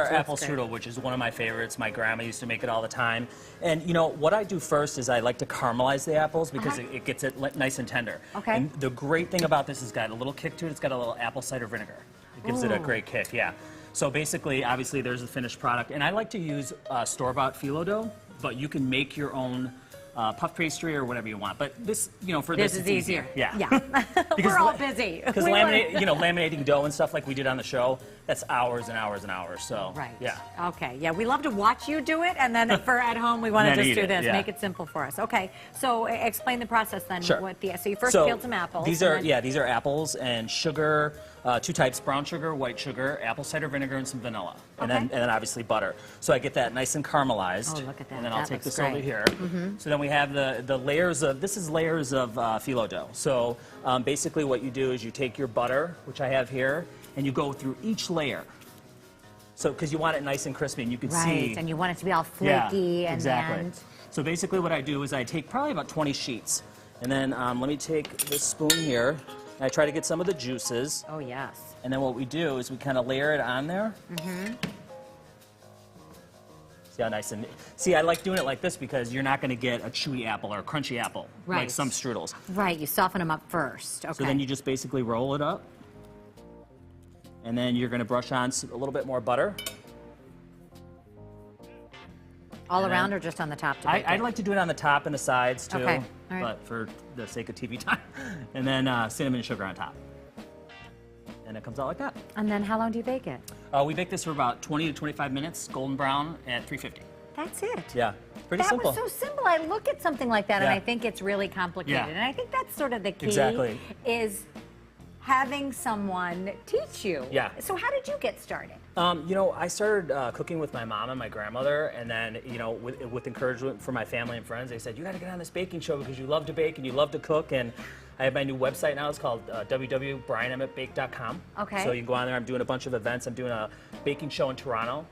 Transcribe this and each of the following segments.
Our apple strudel, which is one of my favorites. My grandma used to make it all the time. And you know, what I do first is I like to caramelize the apples because it gets it nice and tender. Okay. And the great thing about this is it's got a little kick to it. It's got a little apple cider vinegar. It gives it a great kick, yeah. So basically, obviously, there's the finished product. And I like to use store-bought phyllo dough, but you can make your own puff pastry or whatever you want. But this, you know, for this is easier. Yeah. We're all busy. Because laminating dough and stuff like we did on the show, that's hours and hours and hours. So right. Yeah. Okay. Yeah, we love to watch you do it, and then for at home, we want to just do this, yeah. make it simple for us. Okay. So explain the process then. Sure. So you first peeled some apples. These are these are apples and sugar, two types: brown sugar, white sugar, apple cider vinegar, and some vanilla, and then obviously butter. So I get that nice and caramelized. Oh, look at that. And then I'll take this great. over here. So then we have the layers of layers of phyllo dough. So basically, what you do is you take your butter, which I have here, and you go through each layer. So, because you want it nice and crispy, and you can see. Right, and you want it to be all flaky and exactly. So basically, what I do is I take probably about 20 sheets, and then let me take this spoon here, and I try to get some of the juices. Oh yes. And then what we do is we kind of layer it on there. See how nice and see. I like doing it like this because you're not going to get a chewy apple or a crunchy apple like some strudels. Right, you soften them up first. Okay. So then you just basically roll it up. And then you're going to brush on a little bit more butter. All around or just on the top? I'd like to do it on the top and the sides too, okay. All right. But for the sake of TV time. And then cinnamon and sugar on top. And it comes out like that. And then how long do you bake it? We bake this for about 20 to 25 minutes, golden brown at 350. That's it. Yeah, pretty simple. That was so simple. I look at something like that and I think it's really complicated. And I think that's sort of the key is having someone teach you. Yeah. So how did you get started? You know, I started cooking with my mom and my grandmother, and then, you know, with encouragement from my family and friends, they said, you got to get on this baking show because you love to bake and you love to cook. And I have my new website now. It's called www.brianemmettbake.com. Okay. So you can go on there. I'm doing a bunch of events. I'm doing a baking show in Toronto,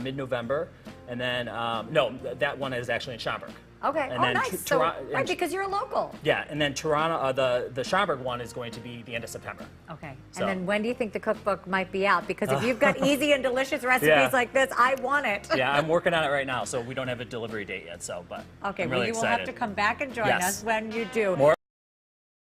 mid-November. And then, no, that one is actually in Schaumburg. Okay. And oh, then nice. So, right, because you're a local. Yeah, and then Toronto, the Schaumburg one is going to be the end of September. Okay. So. And then when do you think the cookbook might be out? Because if you've got easy and delicious recipes like this, I want it. Yeah, I'm working on it right now, so we don't have a delivery date yet. So, but okay, I'm really well, you will have to come back and join us when you do.